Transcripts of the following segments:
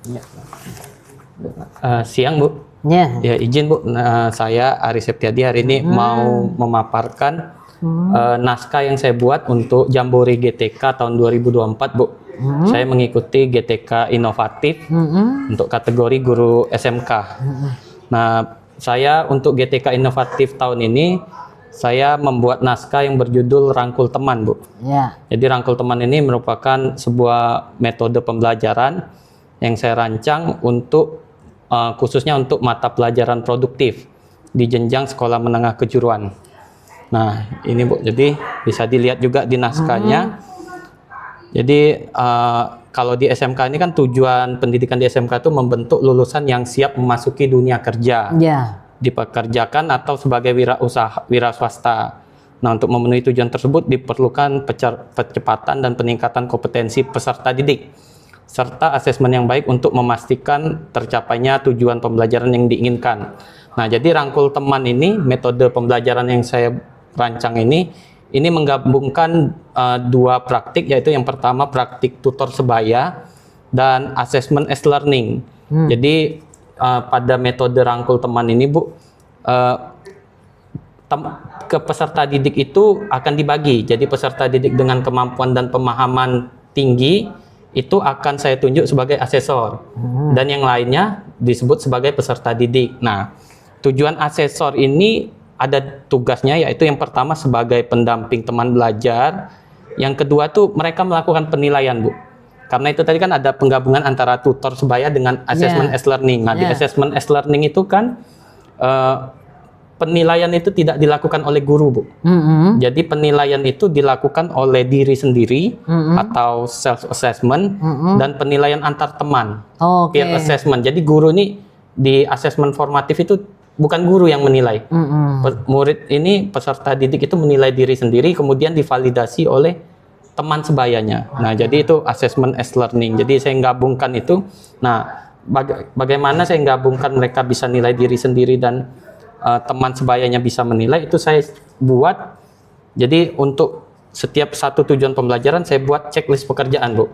Ya. Siang Bu. Ya. Ya izin Bu, saya Ari Septiadi hari ini mau memaparkan naskah yang saya buat untuk Jambore GTK tahun 2024 Bu. Saya mengikuti GTK inovatif untuk kategori guru SMK. Nah, saya untuk GTK inovatif tahun ini saya membuat naskah yang berjudul Rangkul Teman Bu. Ya. Jadi Rangkul Teman ini merupakan sebuah metode pembelajaran yang saya rancang untuk khususnya untuk mata pelajaran produktif di jenjang sekolah menengah kejuruan. Nah, ini Bu, jadi bisa dilihat juga di naskahnya. Jadi kalau di SMK ini kan tujuan pendidikan di SMK itu membentuk lulusan yang siap memasuki dunia kerja, dipekerjakan atau sebagai wira swasta. Nah, untuk memenuhi tujuan tersebut diperlukan percepatan dan peningkatan kompetensi peserta didik, serta asesmen yang baik untuk memastikan tercapainya tujuan pembelajaran yang diinginkan. Nah, jadi Rangkul Teman ini, metode pembelajaran yang saya rancang ini menggabungkan dua praktik, yaitu yang pertama praktik tutor sebaya dan assessment as learning. Jadi pada metode Rangkul Teman ini Bu, ke peserta didik itu akan dibagi. Jadi peserta didik dengan kemampuan dan pemahaman tinggi itu akan saya tunjuk sebagai asesor, dan yang lainnya disebut sebagai peserta didik. Nah, tujuan asesor ini ada tugasnya, yaitu yang pertama sebagai pendamping teman belajar, yang kedua tuh mereka melakukan penilaian Bu. Karena itu tadi kan ada penggabungan antara tutor sebaya dengan assessment as learning. Nah, di assessment as learning itu kan penilaian itu tidak dilakukan oleh guru Bu. Jadi penilaian itu dilakukan oleh diri sendiri atau self assessment dan penilaian antar teman, peer assessment. Jadi guru ini di assessment formatif itu bukan guru yang menilai. Murid ini, peserta didik itu menilai diri sendiri, kemudian divalidasi oleh teman sebayanya. Nah, jadi itu assessment as learning. Jadi saya gabungkan itu. Nah, bagaimana saya gabungkan mereka bisa nilai diri sendiri dan teman sebayanya bisa menilai, itu saya buat. Jadi untuk setiap satu tujuan pembelajaran saya buat checklist pekerjaan Bu.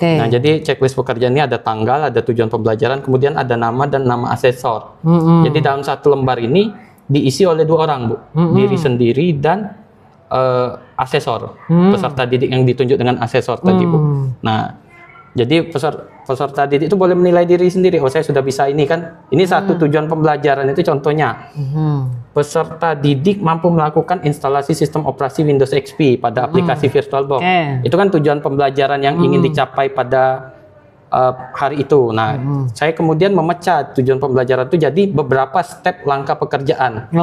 Nah, jadi checklist pekerjaan ini ada tanggal, ada tujuan pembelajaran, kemudian ada nama dan nama asesor. Jadi dalam satu lembar ini diisi oleh dua orang Bu, diri sendiri dan asesor, peserta didik yang ditunjuk dengan asesor tadi Bu. Nah, jadi peserta didik itu boleh menilai diri sendiri. Oh, saya sudah bisa ini kan. Ini satu tujuan pembelajaran itu contohnya. Peserta didik mampu melakukan instalasi sistem operasi Windows XP pada aplikasi VirtualBox. Itu kan tujuan pembelajaran yang ingin dicapai pada hari itu. Nah, saya kemudian memecah tujuan pembelajaran itu jadi beberapa step langkah pekerjaan.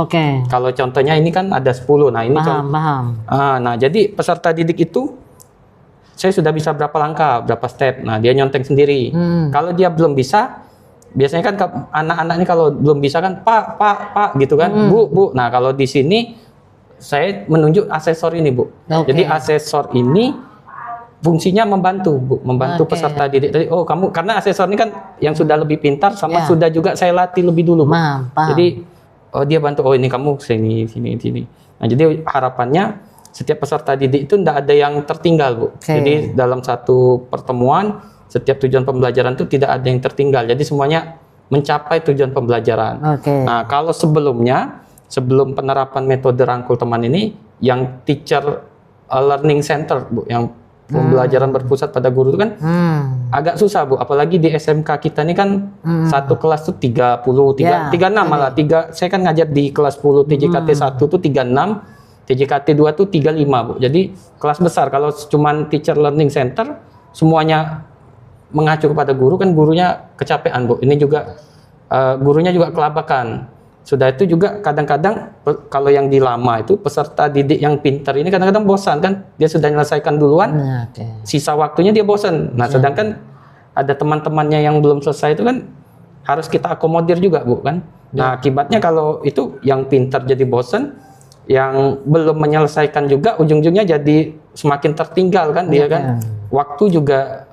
Kalau contohnya ini kan ada 10. Nah, ini nah, jadi peserta didik itu saya sudah bisa berapa langkah, berapa step. Nah, dia nyonteng sendiri. Kalau dia belum bisa, biasanya kan anak-anak ini kalau belum bisa kan, Pak, gitu kan, Bu. Nah, kalau di sini saya menunjuk asesor ini, Bu. Jadi asesor ini fungsinya membantu, Bu, membantu peserta didik. Oh, kamu, karena asesor ini kan yang sudah lebih pintar sama sudah juga saya latih lebih dulu, Bu. Jadi, oh dia bantu, oh ini kamu sini. Nah, jadi harapannya setiap peserta didik itu tidak ada yang tertinggal Bu. Jadi dalam satu pertemuan setiap tujuan pembelajaran itu tidak ada yang tertinggal. Jadi semuanya mencapai tujuan pembelajaran. Nah, kalau sebelum penerapan metode Rangkul Teman ini, yang teacher learning center Bu, yang pembelajaran berpusat pada guru itu kan agak susah Bu. Apalagi di SMK kita ini kan satu kelas tuh 36 malah. Saya kan ngajar di kelas 10 TJKT 1 tuh 36. TJKT 2 tuh 35 Bu. Jadi kelas besar. Kalau cuman teacher learning center semuanya mengacu kepada guru kan gurunya kecapean Bu. Ini juga gurunya juga kelabakan. Sudah itu juga kadang-kadang kalau yang di lama itu peserta didik yang pintar ini kadang-kadang bosan kan. Dia sudah menyelesaikan duluan. Sisa waktunya dia bosan. Nah, sedangkan ada teman-temannya yang belum selesai itu kan harus kita akomodir juga Bu kan. Nah, akibatnya kalau itu yang pintar jadi bosan, yang belum menyelesaikan juga ujung-ujungnya jadi semakin tertinggal kan dia kan, waktu juga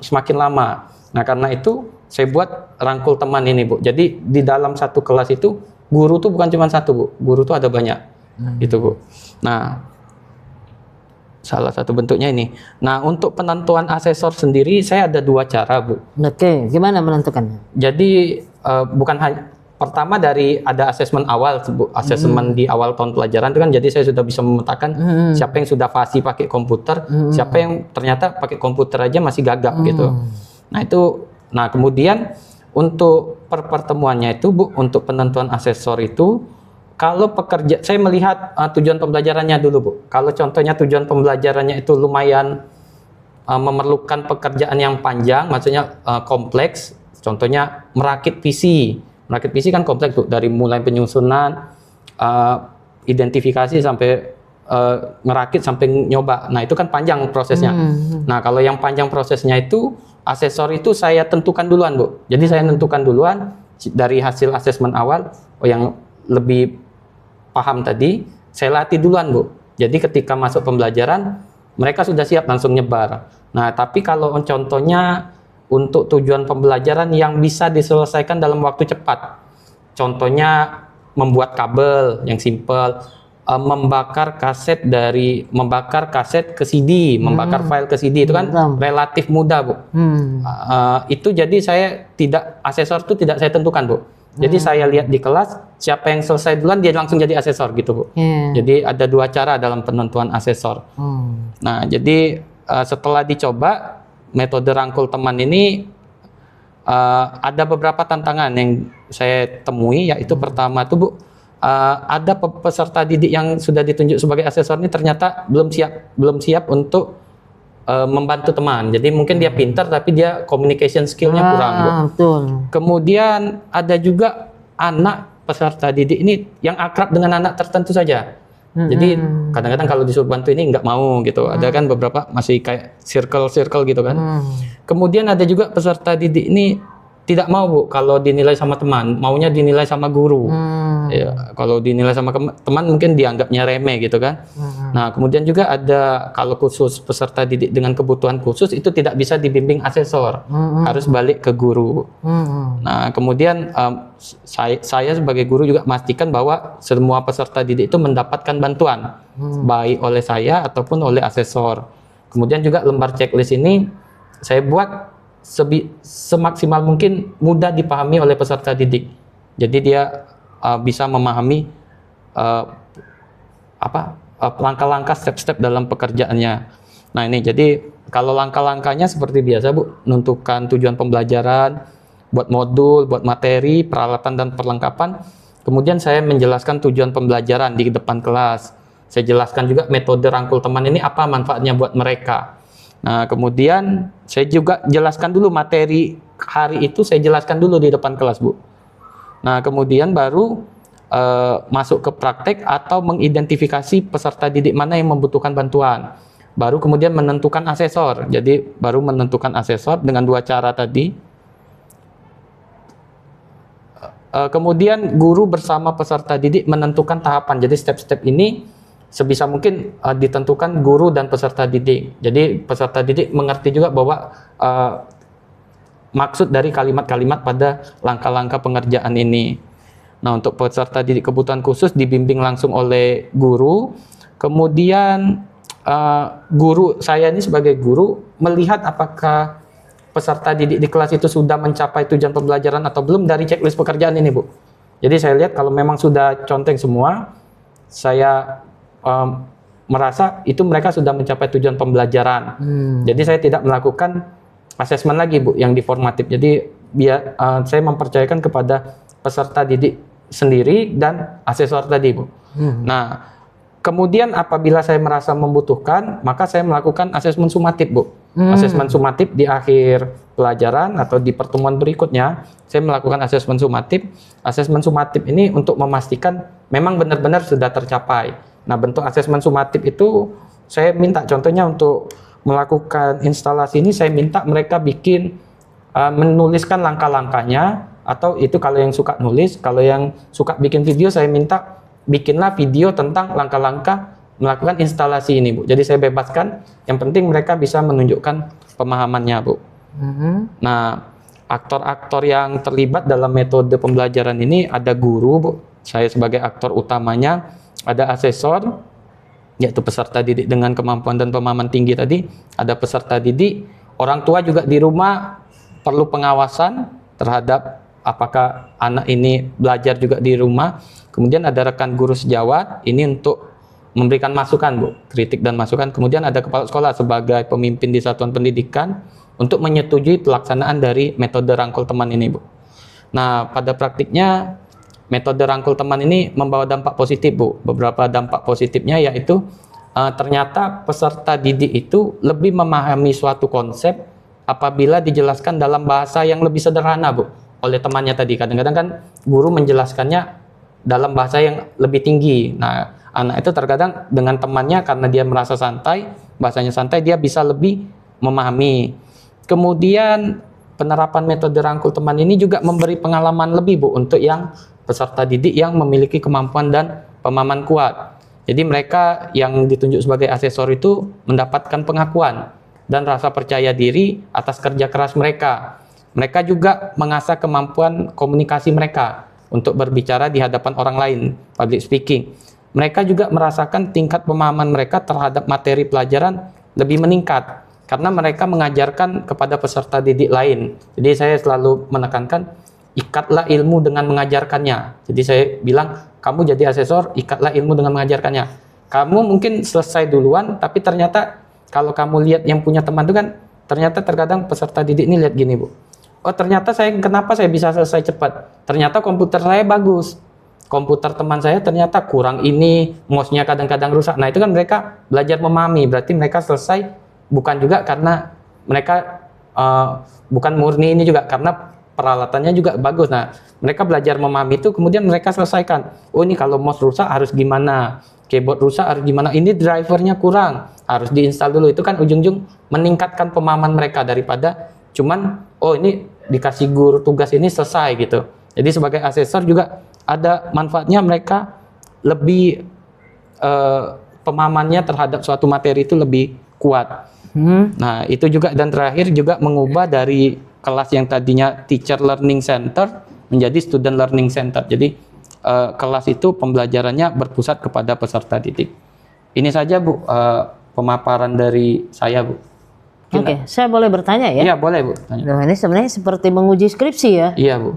semakin lama. Nah, karena itu saya buat Rangkul Teman ini Bu. Jadi di dalam satu kelas itu guru tuh bukan cuma satu Bu, guru tuh ada banyak. Itu Bu. Nah, Salah satu bentuknya ini. Nah, untuk penentuan asesor sendiri saya ada 2 cara, Bu. Oke, gimana menentukannya? Jadi bukan hanya pertama dari ada asesmen awal, asesmen di awal tahun pelajaran itu kan, jadi saya sudah bisa memetakan siapa yang sudah fasih pakai komputer, siapa yang ternyata pakai komputer aja masih gagap gitu. Nah kemudian untuk pertemuannya itu, Bu, untuk penentuan asesor itu, kalau pekerja, saya melihat tujuan pembelajarannya dulu, Bu. Kalau contohnya tujuan pembelajarannya itu lumayan memerlukan pekerjaan yang panjang, maksudnya kompleks, contohnya merakit PC. Merakit PC kan kompleks, Bu, dari mulai penyusunan, identifikasi sampai merakit sampai nyoba. Nah, itu kan panjang prosesnya. Nah, kalau yang panjang prosesnya itu, asesor itu saya tentukan duluan, Bu. Jadi saya tentukan duluan dari hasil asesmen awal, yang lebih paham tadi, saya latih duluan, Bu. Jadi ketika masuk pembelajaran, mereka sudah siap langsung nyebar. Nah, tapi kalau contohnya untuk tujuan pembelajaran yang bisa diselesaikan dalam waktu cepat, contohnya membuat kabel yang simple, membakar kaset ke CD, membakar file ke CD, itu kan relatif mudah, Bu. Itu jadi asesor itu tidak saya tentukan, Bu. Jadi saya lihat di kelas, siapa yang selesai duluan dia langsung jadi asesor gitu, Bu. Jadi ada 2 cara dalam penentuan asesor. Nah, jadi setelah dicoba metode rangkul teman ini, ada beberapa tantangan yang saya temui, yaitu pertama tuh, Bu, ada peserta didik yang sudah ditunjuk sebagai asesor ini ternyata belum siap untuk membantu teman. Jadi mungkin dia pintar tapi dia communication skillnya kurang, Bu. Betul. Kemudian ada juga anak peserta didik ini yang akrab dengan anak tertentu saja. Jadi kadang-kadang kalau disuruh bantu ini nggak mau gitu. Ada kan beberapa masih kayak circle gitu kan. Kemudian ada juga peserta didik ini tidak mau, Bu, kalau dinilai sama teman, maunya dinilai sama guru. Ya, kalau dinilai sama teman mungkin dianggapnya remeh gitu kan. Nah, kemudian juga ada kalau khusus peserta didik dengan kebutuhan khusus itu tidak bisa dibimbing asesor, harus balik ke guru. Nah, kemudian saya sebagai guru juga memastikan bahwa semua peserta didik itu mendapatkan bantuan, baik oleh saya ataupun oleh asesor. Kemudian juga lembar checklist ini saya buat semaksimal mungkin mudah dipahami oleh peserta didik. Jadi dia bisa memahami langkah-langkah step-step dalam pekerjaannya. Nah, ini jadi kalau langkah-langkahnya seperti biasa, Bu, menentukan tujuan pembelajaran, buat modul, buat materi, peralatan dan perlengkapan. Kemudian saya menjelaskan tujuan pembelajaran di depan kelas. Saya jelaskan juga metode rangkul teman ini apa manfaatnya buat mereka. Nah, kemudian saya juga jelaskan dulu materi hari itu, saya jelaskan dulu di depan kelas, Bu. Nah, kemudian baru masuk ke praktek atau mengidentifikasi peserta didik mana yang membutuhkan bantuan. Baru kemudian menentukan asesor. Jadi baru menentukan asesor dengan 2 cara tadi. Kemudian guru bersama peserta didik menentukan tahapan. Jadi step-step ini sebisa mungkin ditentukan guru dan peserta didik. Jadi peserta didik mengerti juga bahwa maksud dari kalimat-kalimat pada langkah-langkah pengerjaan ini. Nah, untuk peserta didik kebutuhan khusus dibimbing langsung oleh guru. Kemudian guru saya ini sebagai guru melihat apakah peserta didik di kelas itu sudah mencapai tujuan pembelajaran atau belum dari checklist pekerjaan ini, Bu. Jadi saya lihat kalau memang sudah conteng semua, saya merasa itu mereka sudah mencapai tujuan pembelajaran. Jadi saya tidak melakukan asesmen lagi, Bu, yang diformatif. Jadi saya mempercayakan kepada peserta didik sendiri dan asesor tadi, Bu. Nah, kemudian apabila saya merasa membutuhkan, maka saya melakukan asesmen sumatif, Bu. Asesmen sumatif di akhir pelajaran atau di pertemuan berikutnya, saya melakukan asesmen sumatif. Asesmen sumatif ini untuk memastikan memang benar-benar sudah tercapai. Nah, bentuk asesmen sumatif itu saya minta contohnya untuk melakukan instalasi ini, saya minta mereka menuliskan langkah-langkahnya, atau itu kalau yang suka nulis, kalau yang suka bikin video, saya minta bikinlah video tentang langkah-langkah melakukan instalasi ini, Bu. Jadi saya bebaskan, yang penting mereka bisa menunjukkan pemahamannya, Bu. Nah, aktor-aktor yang terlibat dalam metode pembelajaran ini ada guru, Bu. Saya sebagai aktor utamanya, ada asesor, yaitu peserta didik dengan kemampuan dan pemahaman tinggi tadi, ada peserta didik, orang tua juga di rumah perlu pengawasan terhadap apakah anak ini belajar juga di rumah. Kemudian ada rekan guru sejawat, ini untuk memberikan masukan Bu, kritik dan masukan. Kemudian ada kepala sekolah sebagai pemimpin di satuan pendidikan untuk menyetujui pelaksanaan dari metode rangkul teman ini Bu. Nah, pada praktiknya metode rangkul teman ini membawa dampak positif Bu. Beberapa dampak positifnya yaitu ternyata peserta didik itu lebih memahami suatu konsep apabila dijelaskan dalam bahasa yang lebih sederhana Bu oleh temannya tadi. Kadang-kadang kan guru menjelaskannya dalam bahasa yang lebih tinggi. Nah, anak itu terkadang dengan temannya karena dia merasa santai, bahasanya santai, dia bisa lebih memahami. Kemudian penerapan metode rangkul teman ini juga memberi pengalaman lebih Bu untuk yang peserta didik yang memiliki kemampuan dan pemahaman kuat. Jadi mereka yang ditunjuk sebagai asesor itu mendapatkan pengakuan dan rasa percaya diri atas kerja keras mereka. Mereka juga mengasah kemampuan komunikasi mereka untuk berbicara di hadapan orang lain, public speaking. Mereka juga merasakan tingkat pemahaman mereka terhadap materi pelajaran lebih meningkat karena mereka mengajarkan kepada peserta didik lain. Jadi saya selalu menekankan ikatlah ilmu dengan mengajarkannya. Jadi saya bilang, kamu jadi asesor, ikatlah ilmu dengan mengajarkannya. Kamu mungkin selesai duluan, tapi ternyata kalau kamu lihat yang punya teman itu kan, ternyata terkadang peserta didik ini lihat gini Bu. Oh ternyata kenapa saya bisa selesai cepat? Ternyata komputer saya bagus. Komputer teman saya ternyata kurang ini, mouse-nya kadang-kadang rusak. Nah itu kan mereka belajar memahami, berarti mereka selesai bukan juga karena mereka bukan murni ini juga, karena peralatannya juga bagus. Nah, mereka belajar memahami itu, kemudian mereka selesaikan. Oh, ini kalau mouse rusak harus gimana? Keyboard rusak harus gimana? Ini drivernya kurang, harus diinstal dulu. Itu kan ujung-ujung meningkatkan pemahaman mereka daripada cuman, oh ini dikasih guru tugas ini selesai gitu. Jadi sebagai asesor juga ada manfaatnya, mereka lebih pemahamannya terhadap suatu materi itu lebih kuat. Nah, itu juga, dan terakhir juga mengubah dari kelas yang tadinya teacher learning center menjadi student learning center. Jadi kelas itu pembelajarannya berpusat kepada peserta didik. Ini saja Bu pemaparan dari saya Bu. Oke, saya boleh bertanya ya? Iya boleh Bu. Nah, ini sebenarnya seperti menguji skripsi ya? Iya Bu.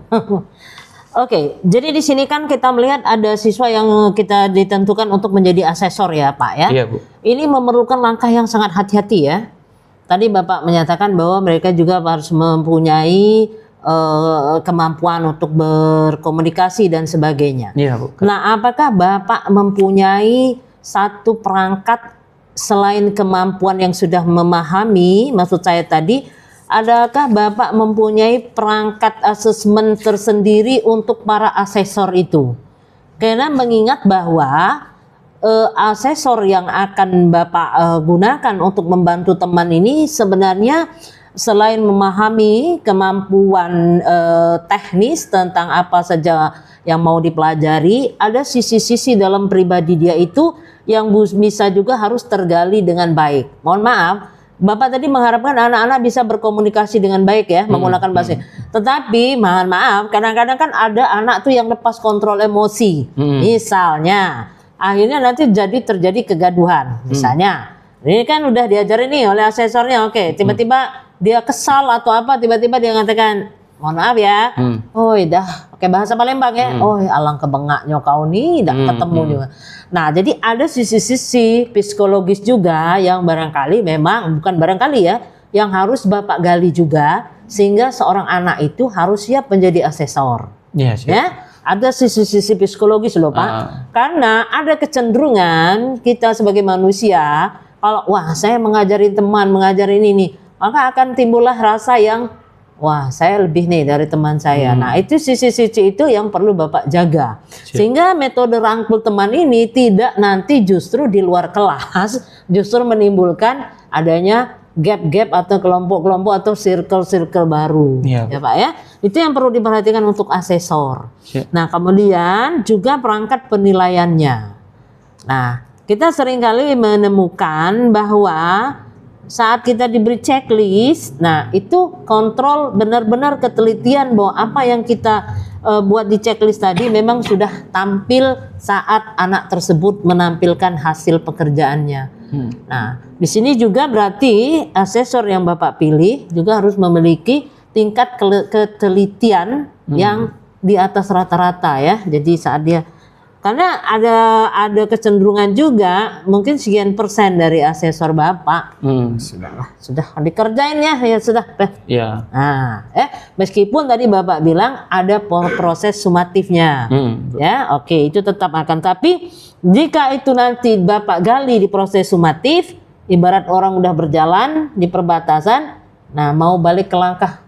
Oke, jadi di sini kan kita melihat ada siswa yang kita ditentukan untuk menjadi asesor ya Pak ya? Iya Bu. Ini memerlukan langkah yang sangat hati-hati ya. Tadi Bapak menyatakan bahwa mereka juga harus mempunyai kemampuan untuk berkomunikasi dan sebagainya. Iya Bu. Nah, apakah Bapak mempunyai satu perangkat selain kemampuan yang sudah memahami, maksud saya tadi, adakah Bapak mempunyai perangkat asesmen tersendiri untuk para asesor itu? Karena mengingat bahwa asesor yang akan Bapak gunakan untuk membantu teman ini sebenarnya selain memahami kemampuan teknis tentang apa saja yang mau dipelajari, ada sisi-sisi dalam pribadi dia itu yang bisa juga harus tergali dengan baik. Mohon maaf, Bapak tadi mengharapkan anak-anak bisa berkomunikasi dengan baik ya, menggunakan bahasa. Tetapi mohon maaf, kadang-kadang kan ada anak tuh yang lepas kontrol emosi. Misalnya akhirnya nanti terjadi kegaduhan. Misalnya, ini kan udah diajarin nih oleh asesornya, oke, tiba-tiba dia kesal atau apa, tiba-tiba dia mengatakan, mohon maaf ya, oh dah pakai bahasa Palembang ya, oh alangkah bengaknya kau nih, dah ketemu juga. Nah, jadi ada sisi-sisi psikologis juga yang barangkali memang, bukan barangkali ya, yang harus Bapak gali juga, sehingga seorang anak itu harus siap menjadi asesor. Yes, Ya. Ada sisi-sisi psikologis loh Pak, karena ada kecenderungan kita sebagai manusia, kalau wah saya mengajarin teman, mengajarin ini, maka akan timbullah rasa yang wah saya lebih nih dari teman saya. Nah itu sisi-sisi itu yang perlu Bapak jaga, sehingga metode rangkul teman ini tidak nanti justru di luar kelas, justru menimbulkan adanya gap-gap atau kelompok-kelompok atau circle-circle baru, ya Pak ya. Itu yang perlu diperhatikan untuk asesor. Nah, kemudian juga perangkat penilaiannya. Nah, kita seringkali menemukan bahwa saat kita diberi checklist, nah itu kontrol benar-benar ketelitian bahwa apa yang kita buat di checklist tadi memang sudah tampil saat anak tersebut menampilkan hasil pekerjaannya. Nah, di sini juga berarti asesor yang Bapak pilih juga harus memiliki tingkat ketelitian yang di atas rata-rata ya. Jadi saat dia, karena ada kecenderungan juga mungkin sekian persen dari asesor Bapak sudah dikerjain ya sudah. Ya. Nah, meskipun tadi Bapak bilang ada proses sumatifnya, ya, oke, itu tetap akan. Tapi jika itu nanti Bapak gali di proses sumatif, ibarat orang udah berjalan di perbatasan, nah mau balik ke langkah,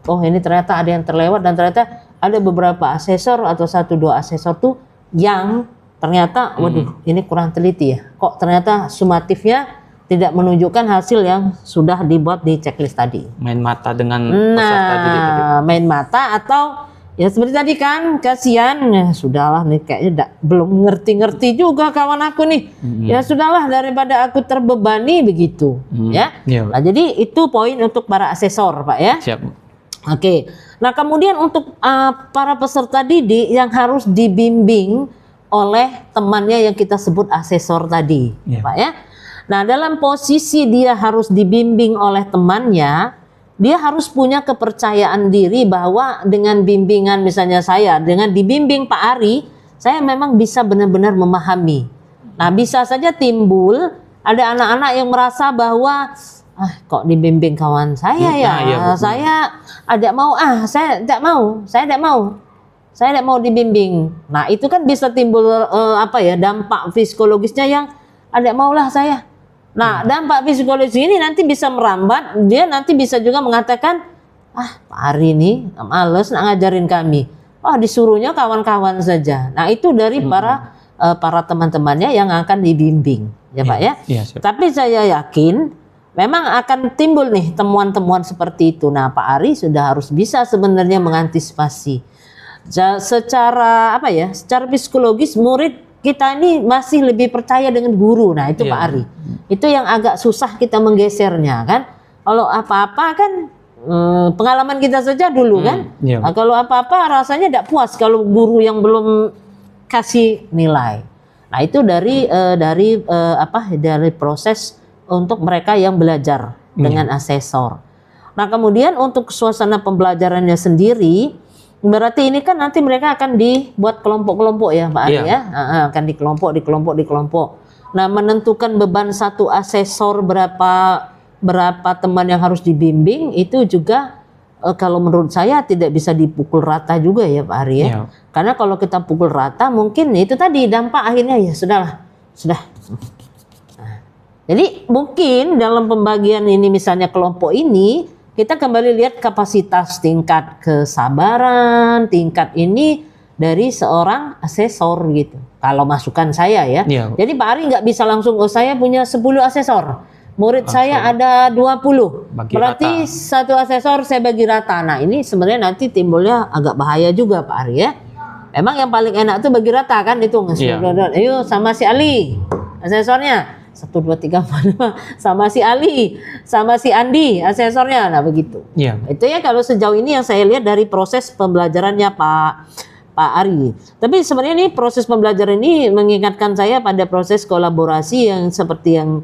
oh ini ternyata ada yang terlewat dan ternyata ada beberapa asesor atau 1-2 asesor tuh yang ternyata, waduh, ini kurang teliti ya. Kok ternyata sumatifnya tidak menunjukkan hasil yang sudah dibuat di checklist tadi. Main mata dengan peserta tadi. Main mata atau ya seperti tadi kan, kasihan, ya sudahlah nih kayaknya belum ngerti-ngerti juga kawan aku nih. Ya sudahlah daripada aku terbebani begitu, ya. Nah, jadi itu poin untuk para asesor, Pak ya. Siap. Oke. Nah, kemudian untuk para peserta didik yang harus dibimbing oleh temannya yang kita sebut asesor tadi, Pak ya. Nah, dalam posisi dia harus dibimbing oleh temannya, dia harus punya kepercayaan diri bahwa dengan bimbingan misalnya saya, dengan dibimbing Pak Ari, saya memang bisa benar-benar memahami. Nah, bisa saja timbul ada anak-anak yang merasa bahwa kok dibimbing kawan saya ya, saya tidak mau, saya tidak mau dibimbing. Nah, itu kan bisa timbul dampak psikologisnya yang tidak maulah saya. Nah, dampak psikologis ini nanti bisa merambat, dia nanti bisa juga mengatakan, Pak Ari ini males nak ngajarin kami. Disuruhnya kawan-kawan saja. Nah, itu dari para teman-temannya yang akan dibimbing, ya Pak ya. Tapi saya yakin memang akan timbul nih temuan-temuan seperti itu. Nah, Pak Ari sudah harus bisa sebenarnya mengantisipasi. Secara secara psikologis murid kita ini masih lebih percaya dengan guru. Nah, itu Pak Ari. Itu yang agak susah kita menggesernya kan. Kalau apa-apa kan pengalaman kita saja dulu kan. Nah, kalau apa-apa rasanya tidak puas kalau guru yang belum kasih nilai. Nah, itu dari proses untuk mereka yang belajar dengan asesor. Nah, kemudian untuk suasana pembelajarannya sendiri, berarti ini kan nanti mereka akan dibuat kelompok-kelompok ya Pak Ari ya. Akan di kelompok. Nah, menentukan beban satu asesor berapa teman yang harus dibimbing itu juga kalau menurut saya tidak bisa dipukul rata juga ya Pak Ari ya. Karena kalau kita pukul rata mungkin itu tadi dampak akhirnya ya sudah. Jadi mungkin dalam pembagian ini misalnya kelompok ini kita kembali lihat kapasitas tingkat kesabaran, tingkat ini dari seorang asesor gitu. Kalau masukan saya ya. Jadi Pak Ari nggak bisa langsung saya punya 10 asesor. Murid saya ada 20. Berarti satu asesor saya bagi rata. Nah, ini sebenarnya nanti timbulnya agak bahaya juga Pak Ari ya. Emang yang paling enak tuh bagi rata kan itu. Ayo sama si Ali asesornya. 1, 2, 3, 4, 5 sama si Ali, sama si Andi asesornya. Nah, begitu. Itu ya kalau sejauh ini yang saya lihat dari proses pembelajarannya Pak Ari. Tapi sebenarnya ini proses pembelajaran ini mengingatkan saya pada proses kolaborasi yang seperti yang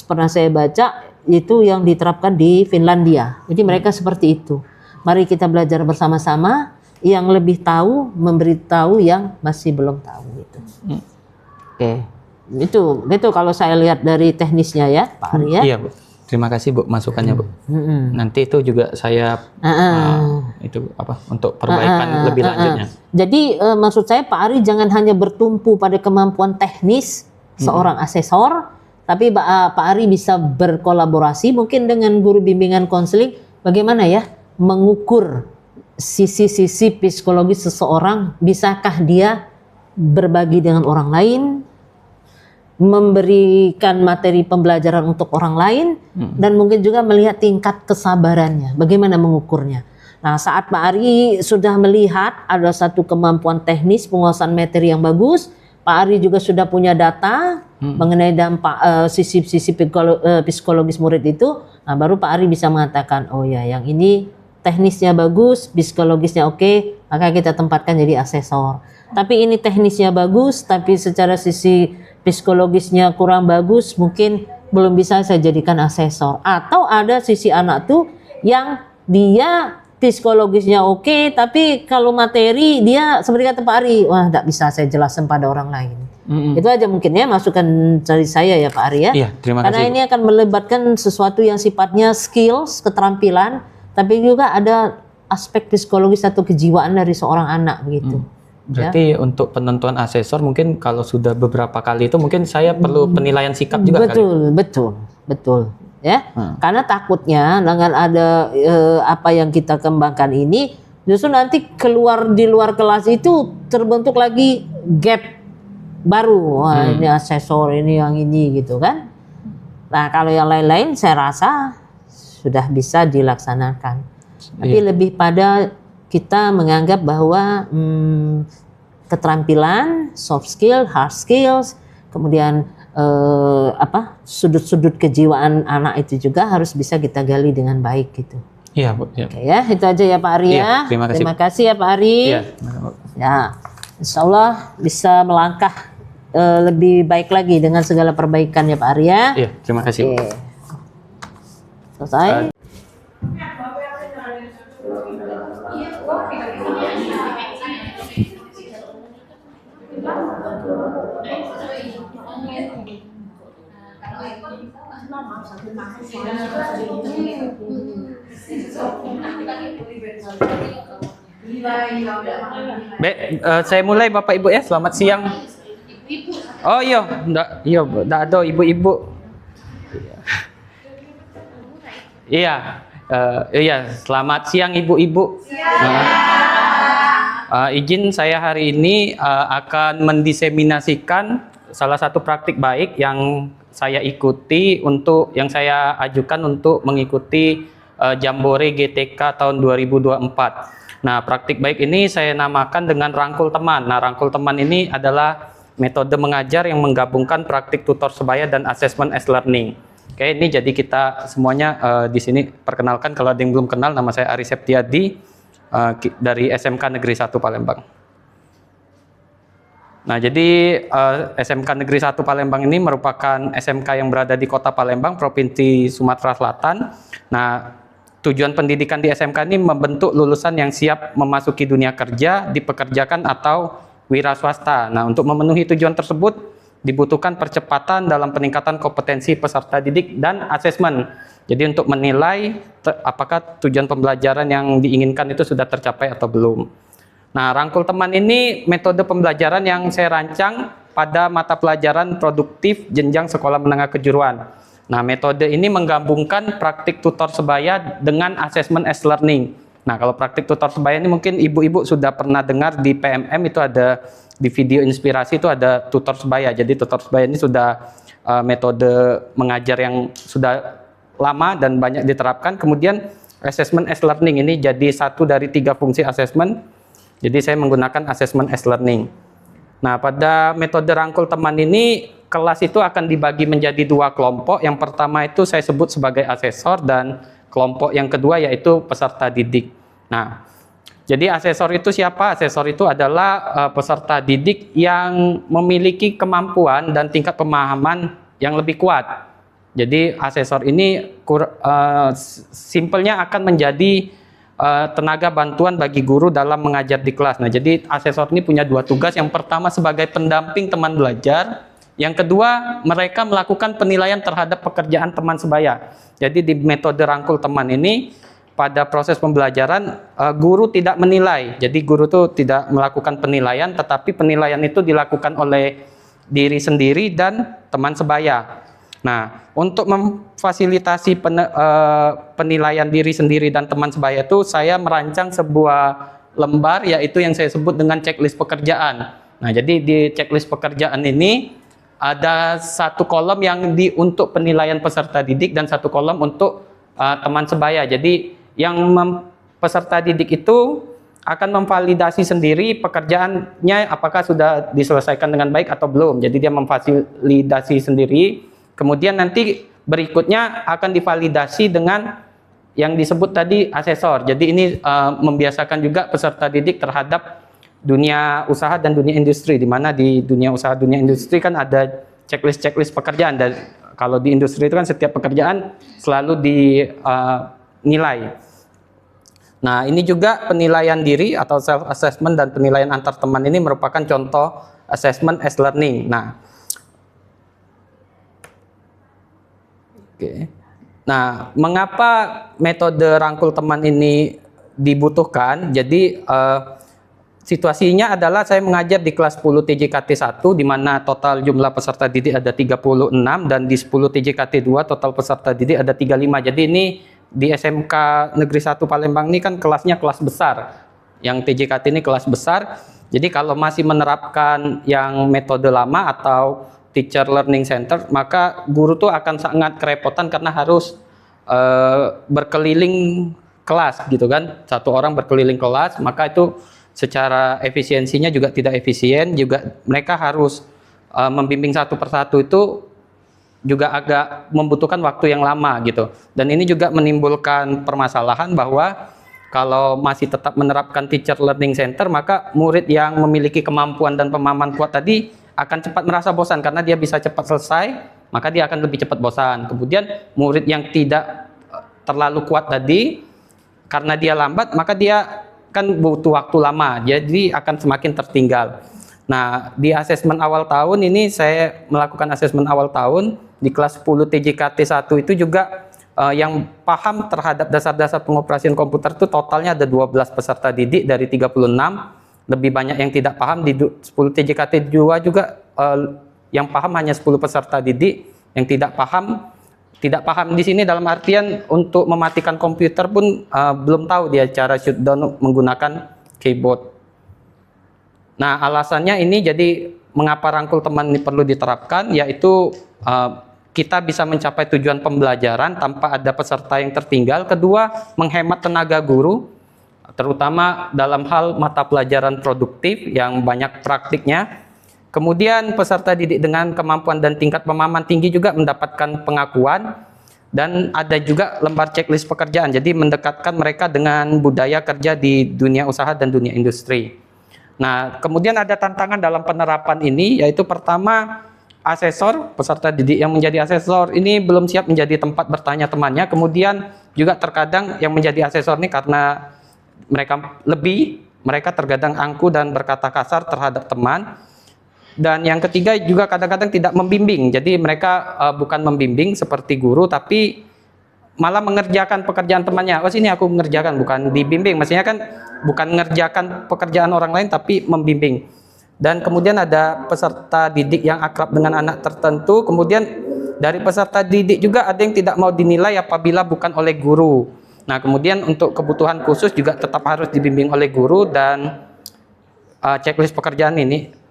pernah saya baca itu yang diterapkan di Finlandia. Jadi mereka seperti itu. Mari kita belajar bersama-sama, yang lebih tahu memberitahu yang masih belum tahu gitu. Oke. Itu kalau saya lihat dari teknisnya ya Pak Ari ya. Iya Bu, terima kasih Bu masukannya Bu. Nanti itu juga saya untuk perbaikan lebih lanjutnya. Jadi maksud saya Pak Ari jangan hanya bertumpu pada kemampuan teknis seorang asesor, tapi Pak Ari bisa berkolaborasi mungkin dengan guru bimbingan konseling bagaimana ya mengukur sisi-sisi psikologis seseorang, bisakah dia berbagi dengan orang lain, memberikan materi pembelajaran untuk orang lain, dan mungkin juga melihat tingkat kesabarannya, bagaimana mengukurnya. Nah, saat Pak Ari sudah melihat ada satu kemampuan teknis penguasaan materi yang bagus, Pak Ari juga sudah punya data mengenai dampak sisi psikologis murid itu, nah baru Pak Ari bisa mengatakan, oh ya yang ini teknisnya bagus, psikologisnya oke, maka kita tempatkan jadi asesor. Tapi ini teknisnya bagus, tapi secara sisi psikologisnya kurang bagus, mungkin belum bisa saya jadikan asesor. Atau ada sisi anak tuh yang dia psikologisnya oke, tapi kalau materi dia seperti kata Pak Ari, wah tidak bisa saya jelaskan pada orang lain. Itu aja mungkin ya masukan dari saya ya Pak Ari ya. Iya, terima Karena kasih. ini akan melibatkan sesuatu yang sifatnya skills, keterampilan, tapi juga ada aspek psikologis atau kejiwaan dari seorang anak begitu. Berarti untuk penentuan asesor mungkin kalau sudah beberapa kali itu mungkin saya perlu penilaian sikap juga kali. Betul ya. Karena takutnya dengan ada apa yang kita kembangkan ini justru nanti keluar di luar kelas itu terbentuk lagi gap baru. Wah, ini asesor, ini yang ini gitu kan. Nah, kalau yang lain-lain saya rasa sudah bisa dilaksanakan. Tapi lebih pada kita menganggap bahwa keterampilan, soft skill, hard skills, kemudian sudut-sudut kejiwaan anak itu juga harus bisa kita gali dengan baik gitu. Iya, Bu. Ya. Oke ya, itu aja ya Pak Ari ya. Terima kasih ya Pak Ari. Iya. Ya, insya Allah bisa melangkah lebih baik lagi dengan segala perbaikan ya Pak Ari ya. Iya, terima kasih. Oke. Selesai. Saya mulai Bapak Ibu ya. Selamat siang. Oh iya, enggak ada ibu-ibu. Iya, selamat siang ibu-ibu. Izin saya hari ini akan mendiseminasikan salah satu praktik baik yang saya ikuti yang saya ajukan untuk mengikuti Jambore GTK tahun 2024. Nah, praktik baik ini saya namakan dengan rangkul teman. Nah, rangkul teman ini adalah metode mengajar yang menggabungkan praktik tutor sebaya dan assessment as learning. Oke, ini jadi kita semuanya di sini perkenalkan, kalau ada yang belum kenal, nama saya Ari Septiadi dari SMK Negeri 1 Palembang. Nah, jadi SMK Negeri 1 Palembang ini merupakan SMK yang berada di Kota Palembang, Provinsi Sumatera Selatan. Nah, tujuan pendidikan di SMK ini membentuk lulusan yang siap memasuki dunia kerja, dipekerjakan atau wira swasta. Nah, untuk memenuhi tujuan tersebut dibutuhkan percepatan dalam peningkatan kompetensi peserta didik dan asesmen. Jadi untuk menilai apakah tujuan pembelajaran yang diinginkan itu sudah tercapai atau belum. Nah, rangkul teman ini metode pembelajaran yang saya rancang pada mata pelajaran produktif jenjang sekolah menengah kejuruan. Nah, metode ini menggabungkan praktik tutor sebaya dengan assessment as learning. Nah, kalau praktik tutor sebaya ini mungkin ibu-ibu sudah pernah dengar di PMM itu ada, di video inspirasi itu ada tutor sebaya. Jadi tutor sebaya ini sudah metode mengajar yang sudah lama dan banyak diterapkan. Kemudian assessment as learning ini jadi satu dari 3 fungsi assessment. Jadi saya menggunakan assessment as learning. Nah, pada metode rangkul teman ini kelas itu akan dibagi menjadi 2 kelompok. Yang pertama itu saya sebut sebagai asesor dan kelompok yang kedua yaitu peserta didik. Nah, jadi asesor itu siapa? Asesor itu adalah peserta didik yang memiliki kemampuan dan tingkat pemahaman yang lebih kuat. Jadi asesor ini simpelnya akan menjadi tenaga bantuan bagi guru dalam mengajar di kelas. Nah, jadi asesor ini punya 2 tugas. Yang pertama sebagai pendamping teman belajar. Yang kedua, mereka melakukan penilaian terhadap pekerjaan teman sebaya. Jadi di metode rangkul teman ini, pada proses pembelajaran, guru tidak menilai. Jadi guru itu tidak melakukan penilaian, tetapi penilaian itu dilakukan oleh diri sendiri dan teman sebaya. Nah, untuk memfasilitasi penilaian diri sendiri dan teman sebaya itu, saya merancang sebuah lembar, yaitu yang saya sebut dengan checklist pekerjaan. Nah, jadi di checklist pekerjaan ini ada 1 kolom yang untuk penilaian peserta didik dan 1 kolom untuk teman sebaya. Jadi yang peserta didik itu akan memvalidasi sendiri pekerjaannya apakah sudah diselesaikan dengan baik atau belum. Jadi dia memfasilitasi sendiri. Kemudian nanti berikutnya akan divalidasi dengan yang disebut tadi asesor. Jadi ini membiasakan juga peserta didik terhadap dunia usaha dan dunia industri, di mana di dunia usaha dunia industri kan ada checklist pekerjaan, dan kalau di industri itu kan setiap pekerjaan selalu dinilai. Nah, ini juga penilaian diri atau self assessment dan penilaian antar teman ini merupakan contoh assessment as learning. Nah, nah, mengapa metode rangkul teman ini dibutuhkan? Jadi situasinya adalah saya mengajar di kelas 10 TJKT 1, di mana total jumlah peserta didik ada 36, dan di 10 TJKT 2 total peserta didik ada 35. Jadi ini di SMK Negeri 1 Palembang ini kan kelasnya kelas besar. Yang TJKT ini kelas besar. Jadi kalau masih menerapkan yang metode lama atau teacher learning center, maka guru tuh akan sangat kerepotan karena harus berkeliling kelas gitu kan. Satu orang berkeliling kelas, maka itu secara efisiensinya juga tidak efisien, juga mereka harus membimbing satu persatu, itu juga agak membutuhkan waktu yang lama gitu. Dan ini juga menimbulkan permasalahan bahwa kalau masih tetap menerapkan teacher learning center, maka murid yang memiliki kemampuan dan pemahaman kuat tadi akan cepat merasa bosan karena dia bisa cepat selesai, maka dia akan lebih cepat bosan. Kemudian murid yang tidak terlalu kuat tadi, karena dia lambat, maka dia kan butuh waktu lama, jadi akan semakin tertinggal. Nah, di asesmen awal tahun ini saya melakukan asesmen awal tahun di kelas 10 TJKT 1 itu juga yang paham terhadap dasar-dasar pengoperasian komputer itu totalnya ada 12 peserta didik dari 36. Lebih banyak yang tidak paham. Di 10 TJKT 2 juga yang paham hanya 10 peserta didik. Yang tidak paham di sini dalam artian untuk mematikan komputer pun belum tahu dia cara shutdown menggunakan keyboard. Nah, alasannya ini jadi mengapa rangkul teman ini perlu diterapkan, yaitu kita bisa mencapai tujuan pembelajaran tanpa ada peserta yang tertinggal. Kedua, menghemat tenaga guru, terutama dalam hal mata pelajaran produktif yang banyak praktiknya. Kemudian peserta didik dengan kemampuan dan tingkat pemahaman tinggi juga mendapatkan pengakuan, dan ada juga lembar checklist pekerjaan. Jadi mendekatkan mereka dengan budaya kerja di dunia usaha dan dunia industri. Nah, kemudian ada tantangan dalam penerapan ini, yaitu pertama, asesor, peserta didik yang menjadi asesor ini belum siap menjadi tempat bertanya temannya. Kemudian juga terkadang yang menjadi asesor ini karena mereka terkadang angku dan berkata kasar terhadap teman. Dan yang ketiga juga kadang-kadang tidak membimbing. Jadi mereka bukan membimbing seperti guru, tapi malah mengerjakan pekerjaan temannya. Oh, sini aku mengerjakan, bukan dibimbing. Maksudnya kan bukan mengerjakan pekerjaan orang lain, tapi membimbing. Dan kemudian ada peserta didik yang akrab dengan anak tertentu. Kemudian dari peserta didik juga ada yang tidak mau dinilai apabila bukan oleh guru. Nah, kemudian untuk kebutuhan khusus juga tetap harus dibimbing oleh guru, dan checklist pekerjaan ini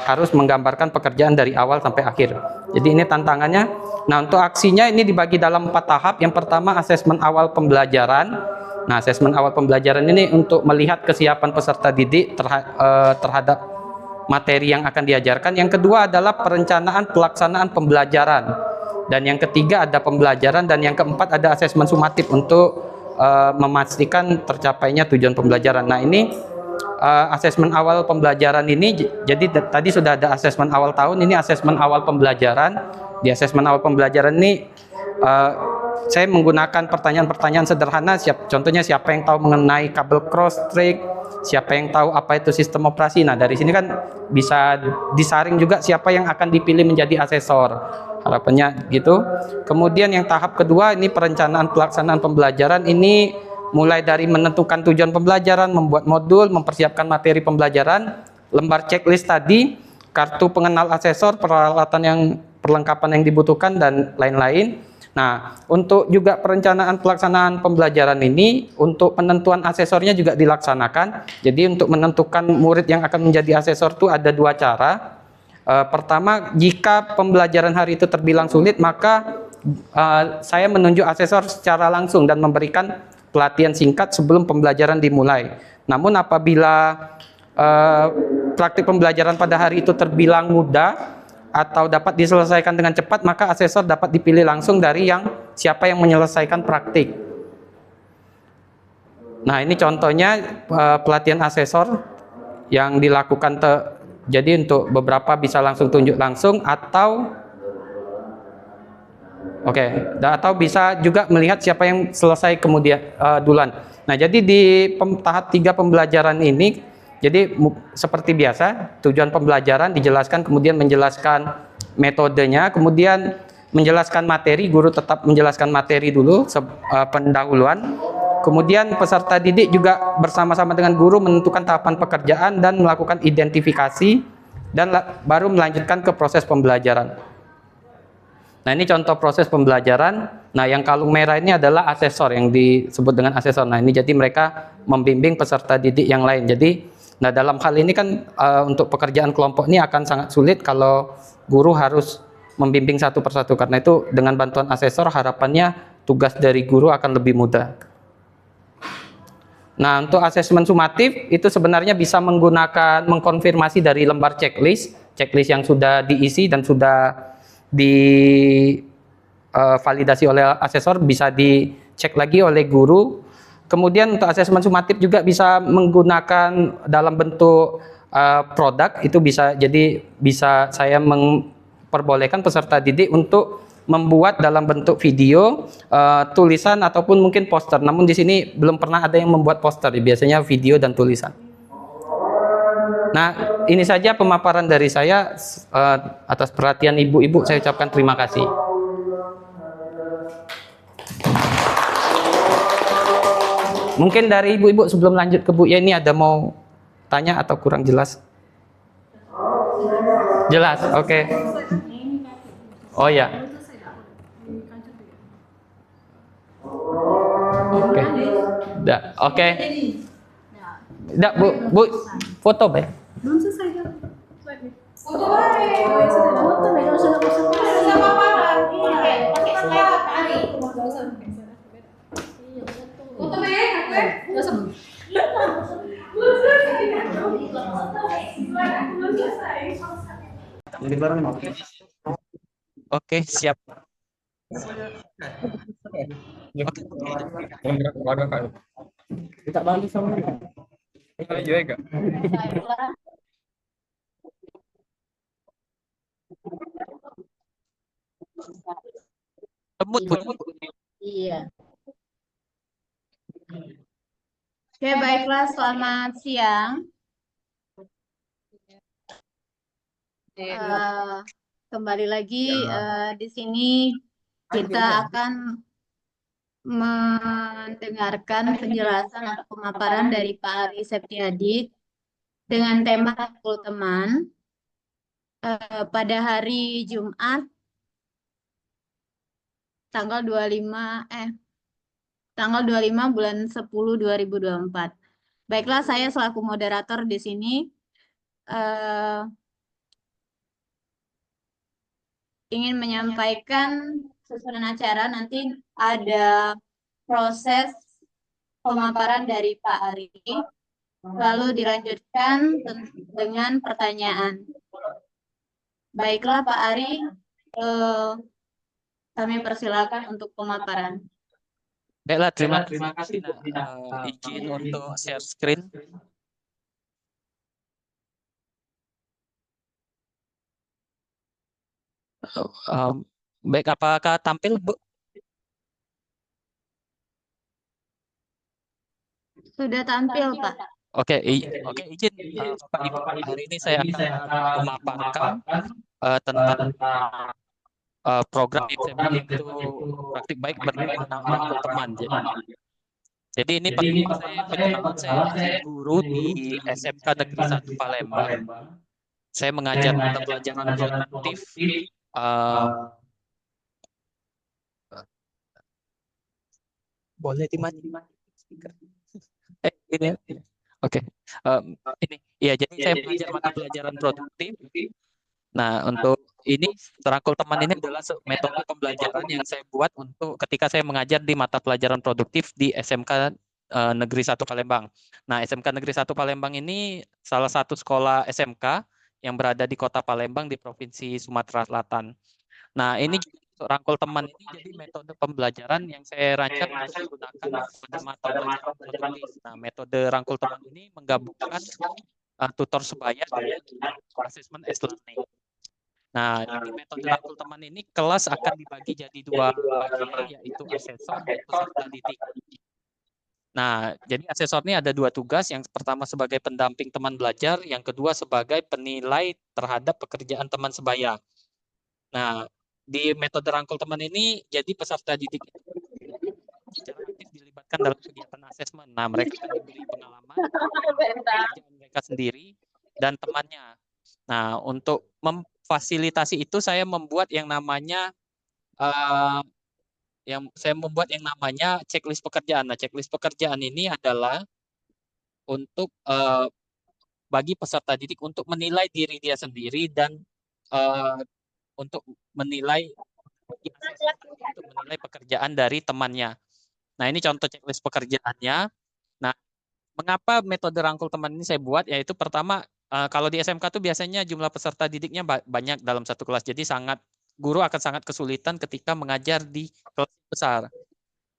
harus menggambarkan pekerjaan dari awal sampai akhir. Jadi ini tantangannya. Nah, untuk aksinya ini dibagi dalam 4 tahap. Yang pertama, asesmen awal pembelajaran. Nah, asesmen awal pembelajaran ini untuk melihat kesiapan peserta didik terhadap materi yang akan diajarkan. Yang kedua adalah perencanaan pelaksanaan pembelajaran. Dan yang ketiga ada pembelajaran, dan yang keempat ada asesmen sumatif untuk memastikan tercapainya tujuan pembelajaran. Nah, ini asesmen awal pembelajaran ini, jadi tadi sudah ada asesmen awal tahun, ini asesmen awal pembelajaran. Di asesmen awal pembelajaran ini saya menggunakan pertanyaan-pertanyaan sederhana. Contohnya, siapa yang tahu mengenai kabel cross track, siapa yang tahu apa itu sistem operasi. Nah, dari sini kan bisa disaring juga siapa yang akan dipilih menjadi asesor, harapannya gitu. Kemudian yang tahap kedua ini perencanaan pelaksanaan pembelajaran. Ini mulai dari menentukan tujuan pembelajaran, membuat modul, mempersiapkan materi pembelajaran, lembar checklist tadi, kartu pengenal asesor, perlengkapan yang dibutuhkan, dan lain-lain. Nah, untuk juga perencanaan pelaksanaan pembelajaran ini, untuk penentuan asesornya juga dilaksanakan. Jadi untuk menentukan murid yang akan menjadi asesor itu ada 2 cara. Pertama, jika pembelajaran hari itu terbilang sulit, maka saya menunjuk asesor secara langsung dan memberikan pelatihan singkat sebelum pembelajaran dimulai. Namun apabila praktik pembelajaran pada hari itu terbilang mudah atau dapat diselesaikan dengan cepat, maka asesor dapat dipilih langsung dari siapa yang menyelesaikan praktik. Nah, ini contohnya pelatihan asesor yang dilakukan jadi untuk beberapa bisa langsung tunjuk langsung atau atau bisa juga melihat siapa yang selesai kemudian duluan. Nah, jadi di tahap 3 pembelajaran ini, jadi seperti biasa, tujuan pembelajaran dijelaskan, kemudian menjelaskan metodenya, kemudian menjelaskan materi, guru tetap menjelaskan materi dulu, pendahuluan. Kemudian peserta didik juga bersama-sama dengan guru menentukan tahapan pekerjaan dan melakukan identifikasi, dan baru melanjutkan ke proses pembelajaran. Nah, ini contoh proses pembelajaran. Nah, yang kalung merah ini adalah asesor, yang disebut dengan asesor. Nah, ini jadi mereka membimbing peserta didik yang lain. Jadi, nah dalam hal ini kan untuk pekerjaan kelompok ini akan sangat sulit kalau guru harus membimbing satu persatu. Karena itu dengan bantuan asesor harapannya tugas dari guru akan lebih mudah. Nah, untuk asesmen sumatif itu sebenarnya bisa mengkonfirmasi dari lembar checklist yang sudah diisi dan sudah validasi oleh asesor, bisa dicek lagi oleh guru. Kemudian untuk asesmen sumatif juga bisa menggunakan dalam bentuk produk, itu bisa saya memperbolehkan peserta didik untuk membuat dalam bentuk video, tulisan ataupun mungkin poster. Namun di sini belum pernah ada yang membuat poster, biasanya video dan tulisan. Nah, ini saja pemaparan dari saya. Atas perhatian ibu-ibu saya ucapkan terima kasih. Mungkin dari ibu-ibu sebelum lanjut ke Bu Yeni ada mau tanya atau kurang jelas? Jelas, oke. Oh ya. Oke. Oke. Enggak, Bu, foto, Be. Belum selesai kan? Foto baik. Foto baik. Kalau sudah sama paparan. Iya, pakai slide tadi. Enggak usah. Foto baik, enggak usah. Oke, siap. Kita bantu sama. Juga. Temut, Bu. Iya. Oke, baiklah, selamat siang. Kembali lagi di sini kita akan mendengarkan penjelasan atau pemaparan dari Pak Ari Septiadi dengan tema Rangkul Teman pada hari Jumat tanggal 25 bulan 10 2024. Baiklah, saya selaku moderator di sini ingin menyampaikan susunan acara. Nanti ada proses pemaparan dari Pak Ari, lalu dilanjutkan dengan pertanyaan. Baiklah Pak Ari, kami persilakan untuk pemaparan. Baiklah, terima kasih. Izin untuk share screen. Baik, apakah tampil, Bu? Sudah tampil, Pak. Oke, izin Bapak Ibu. Hari ini saya akan memaparkan tentang program SMK itu praktik baik bernama Rangkul Teman. Jadi ini saya guru di SMK Negeri 1 Palembang. Saya mengajar mata pelajaran produktif. Boleh dimatikan speaker. Ini. Oke. Ini. Ya, jadi saya mengajar mata pelajaran produktif. Nah, untuk ini Rangkul Teman ini adalah metode pembelajaran yang saya buat untuk ketika saya mengajar di mata pelajaran produktif di SMK Negeri 1 Palembang. Nah, SMK Negeri 1 Palembang ini salah satu sekolah SMK yang berada di Kota Palembang di Provinsi Sumatera Selatan. Nah, ini untuk rangkul teman ini jadi metode pembelajaran yang saya rancang untuk digunakan pada mata pelajaran otomatis. Nah, metode rangkul teman ini menggabungkan tutor sebaya dengan asesmen e-learning. Nah, di metode rangkul teman ini kelas akan dibagi jadi dua bagian, yaitu asesor dan peserta didik. Nah, jadi asesor ini ada dua tugas. Yang pertama sebagai pendamping teman belajar, yang kedua sebagai penilai terhadap pekerjaan teman sebaya. Nah, di metode rangkul teman ini, jadi peserta didik itu secara aktif dilibatkan dalam kegiatan asesmen. Nah, mereka akan diberi pengalaman pekerjaan mereka sendiri dan temannya. Nah, untuk memfasilitasi itu saya membuat yang namanya checklist pekerjaan. Nah, checklist pekerjaan ini adalah untuk bagi peserta didik untuk menilai diri dia sendiri dan untuk menilai untuk menilai pekerjaan dari temannya. Nah, ini contoh checklist pekerjaannya. Nah, mengapa metode rangkul teman ini saya buat? Yaitu pertama, kalau di SMK tuh biasanya jumlah peserta didiknya banyak dalam satu kelas. Jadi guru akan sangat kesulitan ketika mengajar di kelas besar.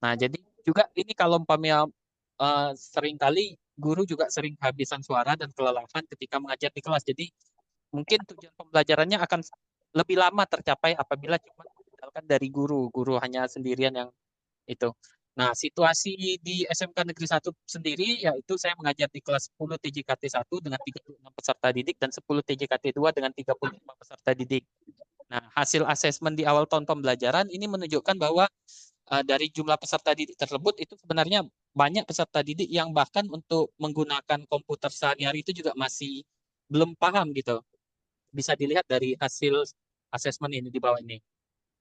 Nah, jadi juga ini kalau umpamanya seringkali guru juga sering kehabisan suara dan kelelahan ketika mengajar di kelas. Jadi mungkin tujuan pembelajarannya akan lebih lama tercapai apabila cuma mengandalkan dari guru. Guru hanya sendirian yang itu. Nah, situasi di SMK Negeri 1 sendiri yaitu saya mengajar di kelas 10 TJKT 1 dengan 36 peserta didik dan 10 TJKT 2 dengan 35 peserta didik. Nah, hasil asesmen di awal tahun pembelajaran ini menunjukkan bahwa dari jumlah peserta didik tersebut itu sebenarnya banyak peserta didik yang bahkan untuk menggunakan komputer sehari-hari itu juga masih belum paham gitu. Bisa dilihat dari hasil asesmen ini di bawah ini.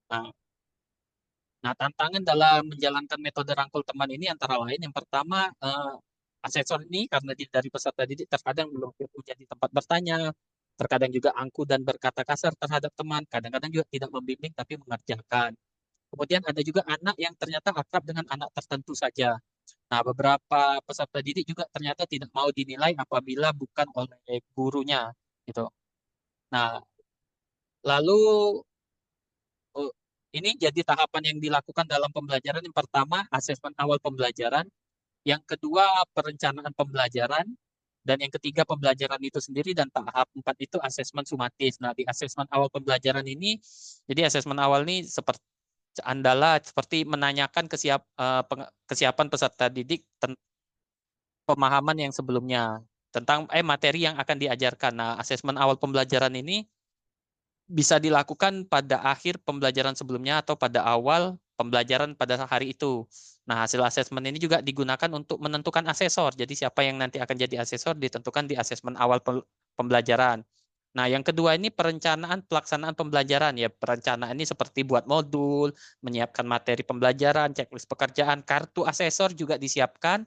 Nah, tantangan dalam menjalankan metode rangkul teman ini antara lain yang pertama asesor ini karena dari peserta didik terkadang belum menjadi tempat bertanya, terkadang juga angku dan berkata kasar terhadap teman, kadang-kadang juga tidak membimbing tapi mengerjakan. Kemudian ada juga anak yang ternyata akrab dengan anak tertentu saja. Nah, beberapa peserta didik juga ternyata tidak mau dinilai apabila bukan oleh gurunya, gitu. Nah, lalu ini jadi tahapan yang dilakukan dalam pembelajaran. Yang pertama, asesmen awal pembelajaran. Yang kedua, perencanaan pembelajaran. Dan yang ketiga, pembelajaran itu sendiri. Dan tahap 4 itu asesmen sumatis. Nah, di asesmen awal pembelajaran ini, jadi asesmen awal ini seperti menanyakan kesiapan peserta didik tentang pemahaman yang sebelumnya tentang materi yang akan diajarkan. Nah, asesmen awal pembelajaran ini bisa dilakukan pada akhir pembelajaran sebelumnya atau pada awal pembelajaran pada hari itu. Nah, hasil asesmen ini juga digunakan untuk menentukan asesor. Jadi siapa yang nanti akan jadi asesor ditentukan di asesmen awal pembelajaran. Nah, yang kedua ini perencanaan pelaksanaan pembelajaran. Ya, perencanaan ini seperti buat modul, menyiapkan materi pembelajaran, checklist pekerjaan, kartu asesor juga disiapkan,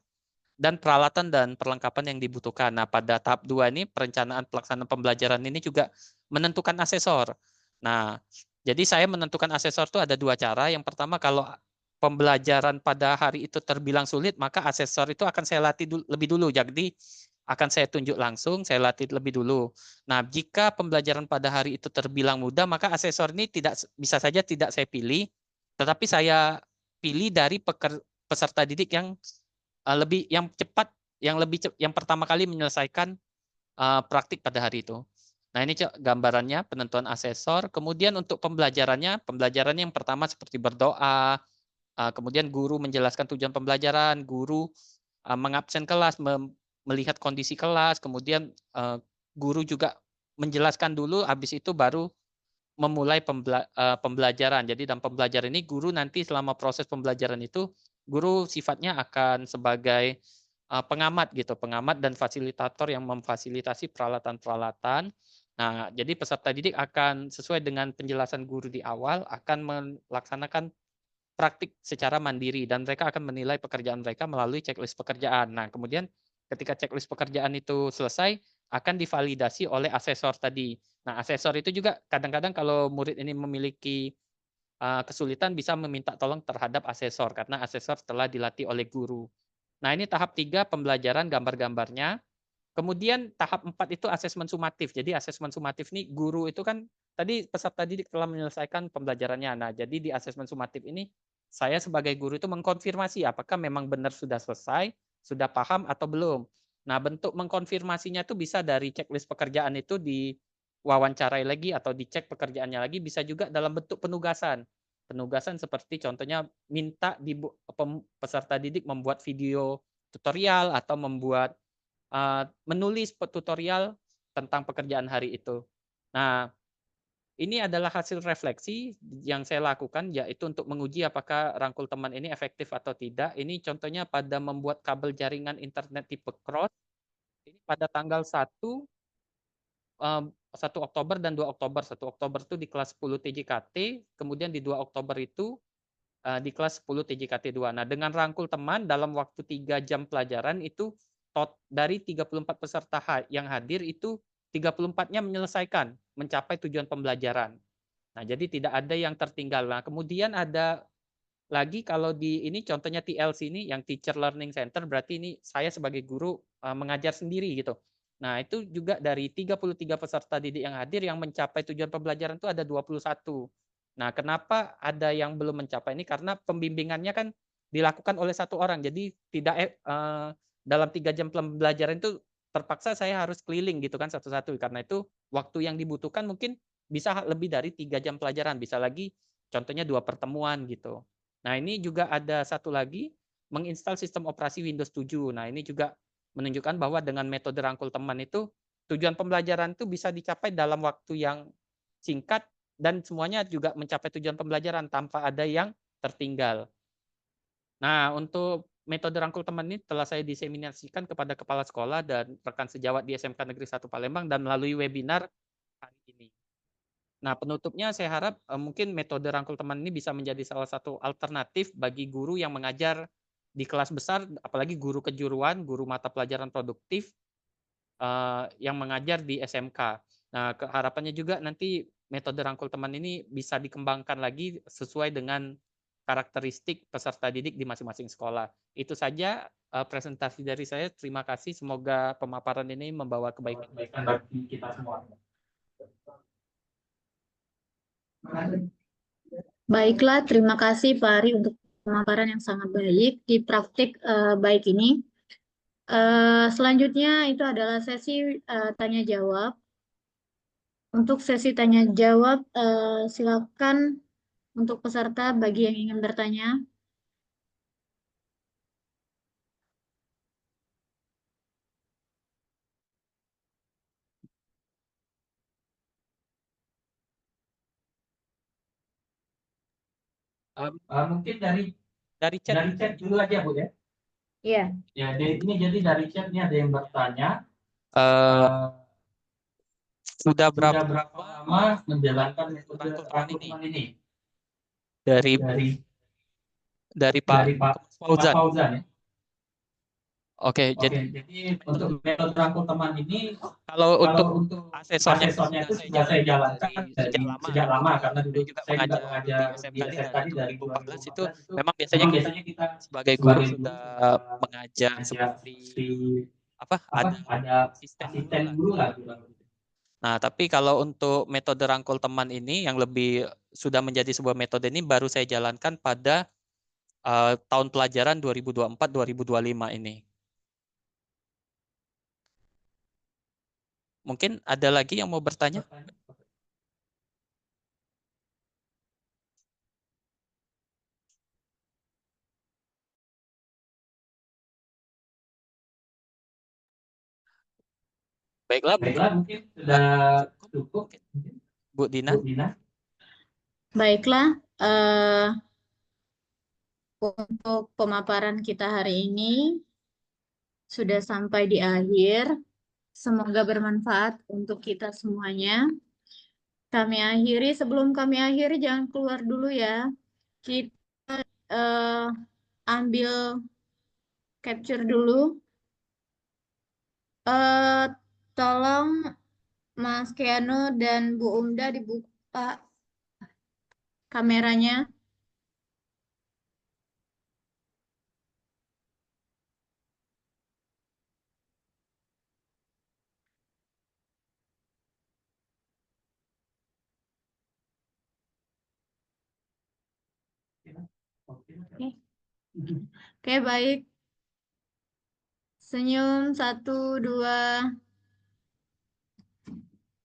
dan peralatan dan perlengkapan yang dibutuhkan. Nah, pada tahap 2 ini perencanaan pelaksanaan pembelajaran ini juga menentukan asesor. Nah, jadi saya menentukan asesor itu ada dua cara. Yang pertama, kalau pembelajaran pada hari itu terbilang sulit, maka asesor itu akan saya latih lebih dulu. Jadi akan saya tunjuk langsung, saya latih lebih dulu. Nah, jika pembelajaran pada hari itu terbilang mudah, maka asesor ini bisa saja tidak saya pilih, tetapi saya pilih dari peserta didik yang yang cepat, yang pertama kali menyelesaikan praktik pada hari itu. Nah, ini gambarannya penentuan asesor. Kemudian untuk pembelajarannya yang pertama seperti berdoa, kemudian guru menjelaskan tujuan pembelajaran, guru mengabsen kelas, melihat kondisi kelas, kemudian guru juga menjelaskan dulu, habis itu baru memulai pembelajaran. Jadi dalam pembelajaran ini guru nanti selama proses pembelajaran itu guru sifatnya akan sebagai pengamat gitu, pengamat dan fasilitator yang memfasilitasi peralatan-peralatan. Nah, jadi peserta didik akan sesuai dengan penjelasan guru di awal akan melaksanakan praktik secara mandiri dan mereka akan menilai pekerjaan mereka melalui checklist pekerjaan. Nah, kemudian ketika checklist pekerjaan itu selesai akan divalidasi oleh asesor tadi. Nah, asesor itu juga kadang-kadang kalau murid ini memiliki kesulitan bisa meminta tolong terhadap asesor karena asesor telah dilatih oleh guru. Nah, ini tahap 3 pembelajaran gambar-gambarnya. kemudian tahap 4 itu asesmen sumatif. Jadi asesmen sumatif nih guru itu kan tadi peserta didik telah menyelesaikan pembelajarannya. Nah, jadi di asesmen sumatif ini saya sebagai guru itu mengkonfirmasi apakah memang benar sudah selesai, sudah paham atau belum. Nah, bentuk mengkonfirmasinya itu bisa dari checklist pekerjaan itu diwawancarai lagi atau dicek pekerjaannya lagi, bisa juga dalam bentuk penugasan. Penugasan seperti contohnya minta peserta didik membuat video tutorial atau membuat menulis tutorial tentang pekerjaan hari itu. Nah, ini adalah hasil refleksi yang saya lakukan, yaitu untuk menguji apakah rangkul teman ini efektif atau tidak. Ini contohnya pada membuat kabel jaringan internet tipe cross. Ini pada tanggal 1 Oktober dan 2 Oktober. 1 Oktober itu di kelas 10 TJKT, kemudian di 2 Oktober itu di kelas 10 TJKT 2. Nah, dengan rangkul teman dalam waktu 3 jam pelajaran itu dari 34 peserta yang hadir itu 34-nya menyelesaikan, mencapai tujuan pembelajaran. Nah, jadi tidak ada yang tertinggal. Nah, kemudian ada lagi kalau di ini contohnya TLC ini yang Teacher Learning Center, berarti ini saya sebagai guru mengajar sendiri gitu. Nah, itu juga dari 33 peserta didik yang hadir yang mencapai tujuan pembelajaran itu ada 21. Nah, kenapa ada yang belum mencapai ini? Karena pembimbingannya kan dilakukan oleh satu orang. Jadi tidak dalam 3 jam pembelajaran itu terpaksa saya harus keliling gitu kan satu-satu. Karena itu waktu yang dibutuhkan mungkin bisa lebih dari 3 jam pelajaran, bisa lagi contohnya 2 pertemuan gitu. Nah, ini juga ada satu lagi, menginstal sistem operasi Windows 7. Nah, ini juga menunjukkan bahwa dengan metode rangkul teman itu tujuan pembelajaran itu bisa dicapai dalam waktu yang singkat dan semuanya juga mencapai tujuan pembelajaran tanpa ada yang tertinggal. Nah, untuk metode rangkul teman ini telah saya diseminasikan kepada kepala sekolah dan rekan sejawat di SMK Negeri 1 Palembang dan melalui webinar hari ini. Nah, penutupnya saya harap mungkin metode rangkul teman ini bisa menjadi salah satu alternatif bagi guru yang mengajar di kelas besar, apalagi guru kejuruan, guru mata pelajaran produktif yang mengajar di SMK. Nah, harapannya juga nanti metode rangkul teman ini bisa dikembangkan lagi sesuai dengan karakteristik peserta didik di masing-masing sekolah. Itu saja presentasi dari saya. Terima kasih. Semoga pemaparan ini membawa kebaikan bagi kita semua. Baiklah, terima kasih Pak Ari untuk pemaparan yang sangat baik di praktik baik ini. Selanjutnya itu adalah sesi tanya jawab. Untuk sesi tanya jawab, silakan untuk peserta bagi yang ingin bertanya. Mungkin dari chat dulu aja Bu ya. Iya. Ya, ini jadi dari chat ini ada yang bertanya. Sudah berapa lama menjalankan metode rangkul teman ini? Dari Pak Fauzan ya. Oke, jadi untuk metode rangkul teman ini kalau untuk asesornya itu sudah saya jalankan sejak lama karena dulu saya juga mengajar di SMK dari 2014 itu memang biasanya kita sebagai guru sudah mengajar seperti ada asisten dulu lah. Nah, tapi kalau untuk metode rangkul teman ini yang lebih sudah menjadi sebuah metode ini baru saya jalankan pada tahun pelajaran 2024-2025 ini. Mungkin ada lagi yang mau bertanya? Baiklah, mungkin sudah cukup. Bu Dina. Baiklah, untuk pemaparan kita hari ini sudah sampai di akhir. Semoga bermanfaat untuk kita semuanya. Sebelum kami akhiri, jangan keluar dulu ya. Kita ambil capture dulu. Tolong Mas Keanu dan Bu Umda dibuka kameranya. Oke, Oke, baik. Senyum, 1, 2.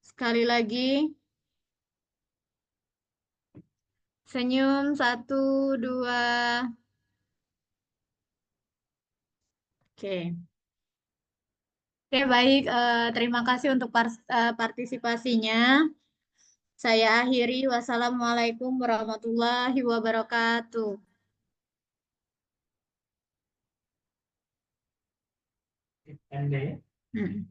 Sekali lagi. Senyum, 1, 2. Oke. Oke, baik. Terima kasih untuk partisipasinya. Saya akhiri. Wassalamualaikum warahmatullahi wabarakatuh. Hmm.